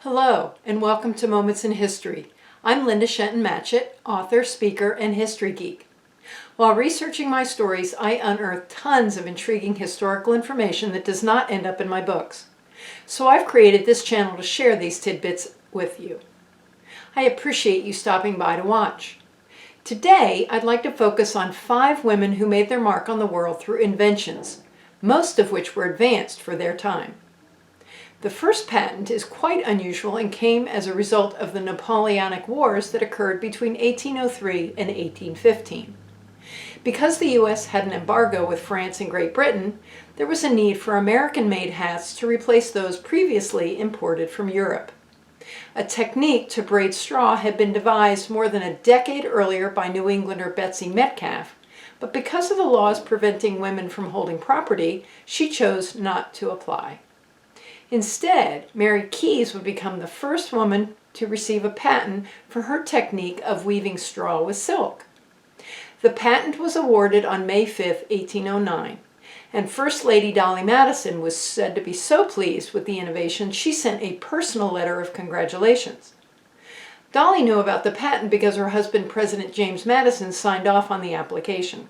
Hello, and welcome to Moments in History. I'm Linda Shenton-Matchett, author, speaker, and history geek. While researching my stories, I unearthed tons of intriguing historical information that does not end up in my books. So I've created this channel to share these tidbits with you. I appreciate you stopping by to watch. Today, I'd like to focus on 5 women who made their mark on the world through inventions, most of which were advanced for their time. The first patent is quite unusual and came as a result of the Napoleonic Wars that occurred between 1803 and 1815. Because the U.S. had an embargo with France and Great Britain, there was a need for American-made hats to replace those previously imported from Europe. A technique to braid straw had been devised more than a decade earlier by New Englander Bessie Metcalf, but because of the laws preventing women from holding property, she chose not to apply. Instead, Mary Keyes would become the first woman to receive a patent for her technique of weaving straw with silk. The patent was awarded on May 5, 1809, and First Lady Dolly Madison was said to be so pleased with the innovation she sent a personal letter of congratulations. Dolly knew about the patent because her husband, President James Madison, signed off on the application.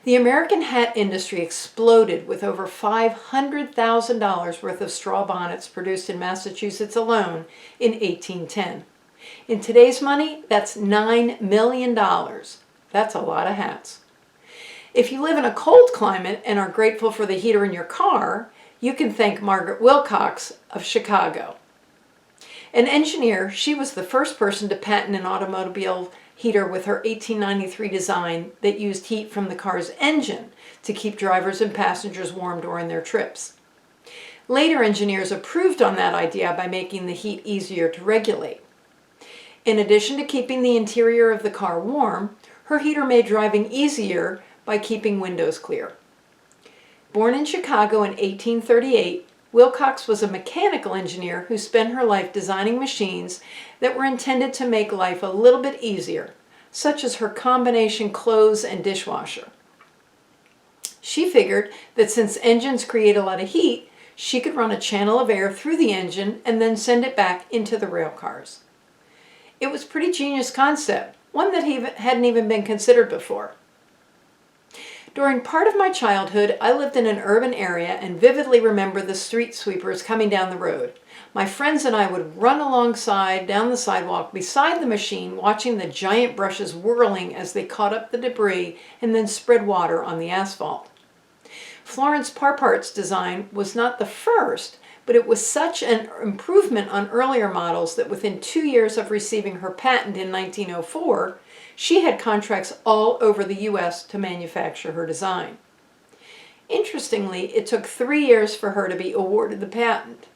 The American hat industry exploded with over $500,000 worth of straw bonnets produced in Massachusetts alone in 1810. In today's money, that's $9 million. That's a lot of hats. If you live in a cold climate and are grateful for the heater in your car, you can thank Margaret Wilcox of Chicago. An engineer, she was the first person to patent an automobile heater with her 1893 design that used heat from the car's engine to keep drivers and passengers warm during their trips. Later engineers improved on that idea by making the heat easier to regulate. In addition to keeping the interior of the car warm, her heater made driving easier by keeping windows clear. Born in Chicago in 1838, Wilcox was a mechanical engineer who spent her life designing machines that were intended to make life a little bit easier, such as her combination clothes and dishwasher. She figured that since engines create a lot of heat, she could run a channel of air through the engine and then send it back into the rail cars. It was a pretty genius concept, one that hadn't even been considered before. During part of my childhood, I lived in an urban area and vividly remember the street sweepers coming down the road. My friends and I would run alongside down the sidewalk beside the machine, watching the giant brushes whirling as they caught up the debris and then spread water on the asphalt. Florence Parpart's design was not the first, but it was such an improvement on earlier models that within 2 years of receiving her patent in 1904, she had contracts all over the U.S. to manufacture her design. Interestingly, it took 3 years for her to be awarded the patent.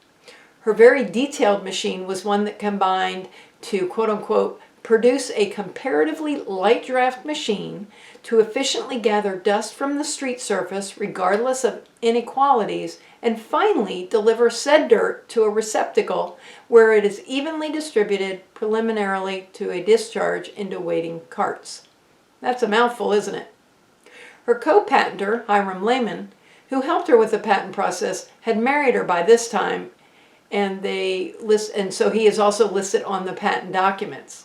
Her very detailed machine was one that combined to, quote-unquote, produce a comparatively light draft machine to efficiently gather dust from the street surface regardless of inequalities, and finally deliver said dirt to a receptacle where it is evenly distributed preliminarily to a discharge into waiting carts. That's a mouthful, isn't it? Her co-patenter, Hiram Lehman, who helped her with the patent process, had married her by this time, and so he is also listed on the patent documents.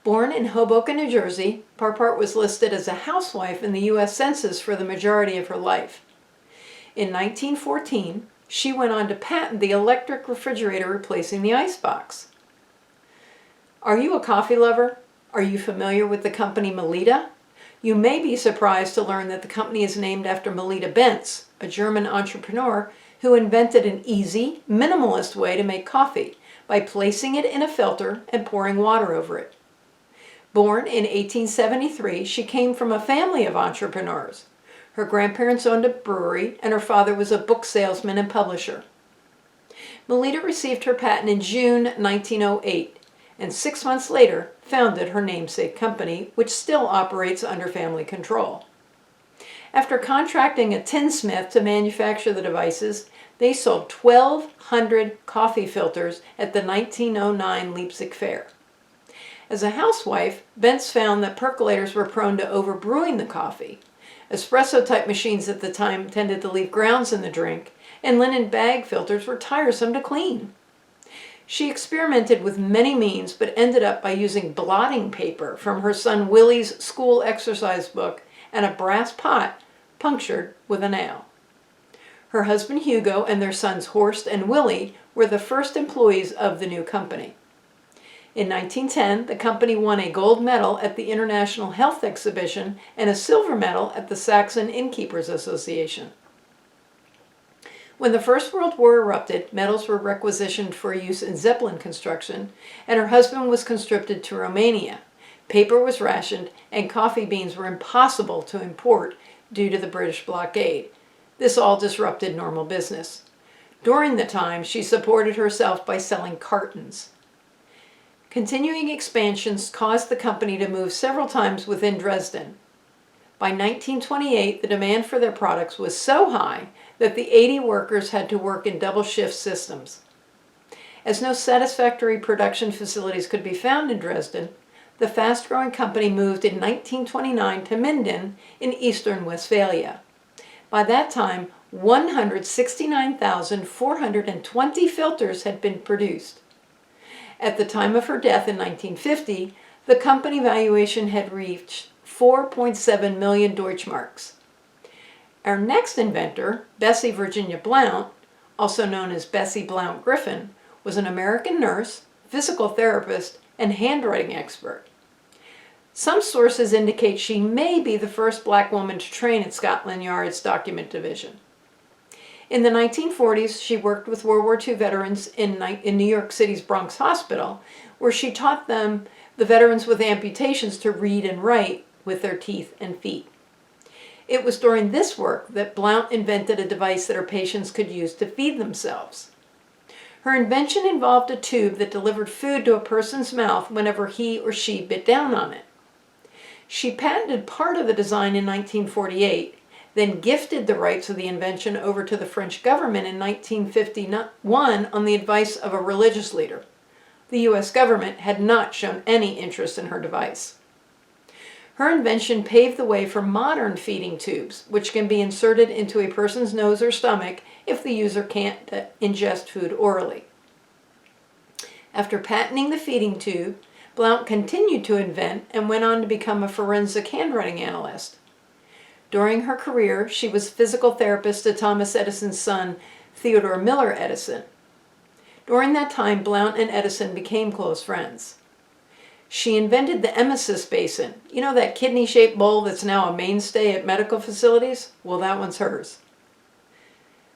Born in Hoboken, New Jersey, Parpart was listed as a housewife in the U.S. Census for the majority of her life. In 1914, she went on to patent the electric refrigerator replacing the icebox. Are you a coffee lover? Are you familiar with the company Melita? You may be surprised to learn that the company is named after Melita Benz, a German entrepreneur who invented an easy, minimalist way to make coffee by placing it in a filter and pouring water over it. Born in 1873, she came from a family of entrepreneurs. Her grandparents owned a brewery, and her father was a book salesman and publisher. Melita received her patent in June 1908, and 6 months later founded her namesake company, which still operates under family control. After contracting a tinsmith to manufacture the devices, they sold 1,200 coffee filters at the 1909 Leipzig Fair. As a housewife, Benz found that percolators were prone to overbrewing the coffee. Espresso-type machines at the time tended to leave grounds in the drink, and linen bag filters were tiresome to clean. She experimented with many means, but ended up by using blotting paper from her son Willie's school exercise book and a brass pot punctured with a nail. Her husband Hugo and their sons Horst and Willie were the first employees of the new company. In 1910, the company won a gold medal at the International Health Exhibition and a silver medal at the Saxon Innkeepers Association. When the First World War erupted, medals were requisitioned for use in Zeppelin construction, and her husband was conscripted to Romania. Paper was rationed, and coffee beans were impossible to import due to the British blockade. This all disrupted normal business. During the time, she supported herself by selling cartons. Continuing expansions caused the company to move several times within Dresden. By 1928, the demand for their products was so high that the 80 workers had to work in double shift systems. As no satisfactory production facilities could be found in Dresden, the fast-growing company moved in 1929 to Minden in eastern Westphalia. By that time, 169,420 filters had been produced. At the time of her death in 1950, the company valuation had reached 4.7 million Deutschmarks. Our next inventor, Bessie Virginia Blount, also known as Bessie Blount Griffin, was an American nurse, physical therapist, and handwriting expert. Some sources indicate she may be the first black woman to train at Scotland Yard's document division. In the 1940s, she worked with World War II veterans in New York City's Bronx Hospital, where she taught them, the veterans with amputations, to read and write with their teeth and feet. It was during this work that Blount invented a device that her patients could use to feed themselves. Her invention involved a tube that delivered food to a person's mouth whenever he or she bit down on it. She patented part of the design in 1948, then gifted the rights of the invention over to the French government in 1951 on the advice of a religious leader. The U.S. government had not shown any interest in her device. Her invention paved the way for modern feeding tubes, which can be inserted into a person's nose or stomach if the user can't ingest food orally. After patenting the feeding tube, Blount continued to invent and went on to become a forensic handwriting analyst. During her career, she was physical therapist to Thomas Edison's son, Theodore Miller Edison. During that time, Blount and Edison became close friends. She invented the emesis basin. You know that kidney-shaped bowl that's now a mainstay at medical facilities? Well, that one's hers.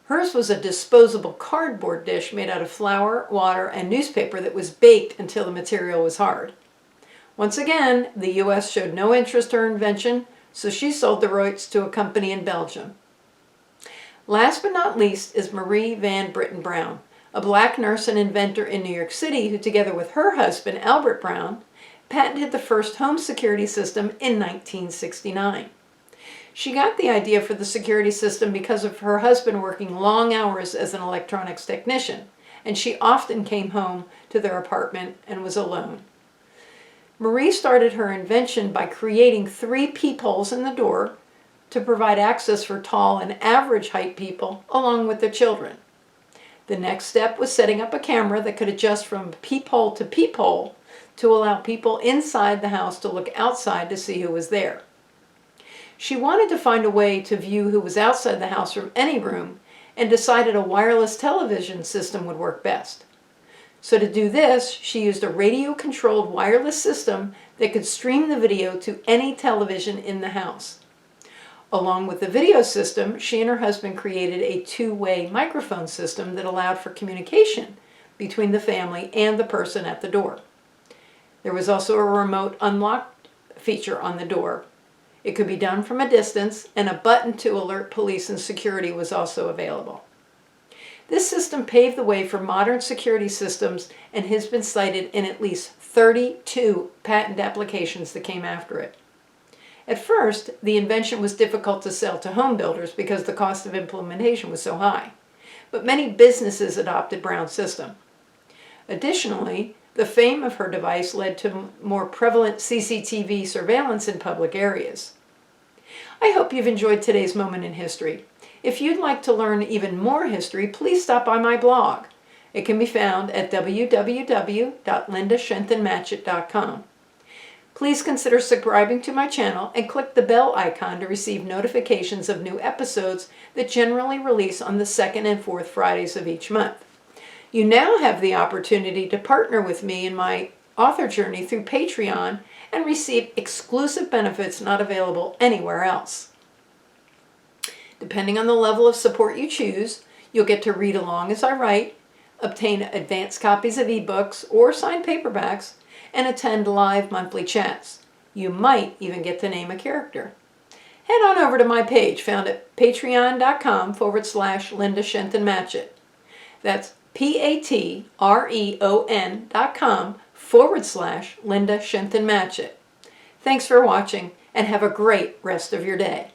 Hers was a disposable cardboard dish made out of flour, water, and newspaper that was baked until the material was hard. Once again, the U.S. showed no interest in her invention, so she sold the rights to a company in Belgium. Last but not least is Marie Van Britten Brown, a black nurse and inventor in New York City who, together with her husband, Albert Brown, patented the first home security system in 1969. She got the idea for the security system because of her husband working long hours as an electronics technician, and she often came home to their apartment and was alone. Marie started her invention by creating 3 peepholes in the door to provide access for tall and average height people along with their children. The next step was setting up a camera that could adjust from peephole to peephole to allow people inside the house to look outside to see who was there. She wanted to find a way to view who was outside the house from any room and decided a wireless television system would work best. So to do this, she used a radio-controlled wireless system that could stream the video to any television in the house. Along with the video system, she and her husband created a 2-way microphone system that allowed for communication between the family and the person at the door. There was also a remote unlock feature on the door. It could be done from a distance, and a button to alert police and security was also available. This system paved the way for modern security systems and has been cited in at least 32 patent applications that came after it. At first, the invention was difficult to sell to home builders because the cost of implementation was so high, but many businesses adopted Brown's system. Additionally, the fame of her device led to more prevalent CCTV surveillance in public areas. I hope you've enjoyed today's moment in history. If you'd like to learn even more history, please stop by my blog. It can be found at www.lindashentonmatchett.com. Please consider subscribing to my channel and click the bell icon to receive notifications of new episodes that generally release on the second and fourth Fridays of each month. You now have the opportunity to partner with me in my author journey through Patreon and receive exclusive benefits not available anywhere else. Depending on the level of support you choose, you'll get to read along as I write, obtain advanced copies of ebooks or signed paperbacks, and attend live monthly chats. You might even get to name a character. Head on over to my page found at patreon.com/Linda Shenton Matchett. That's patreon.com/Linda Shenton Matchett. Thanks for watching and have a great rest of your day.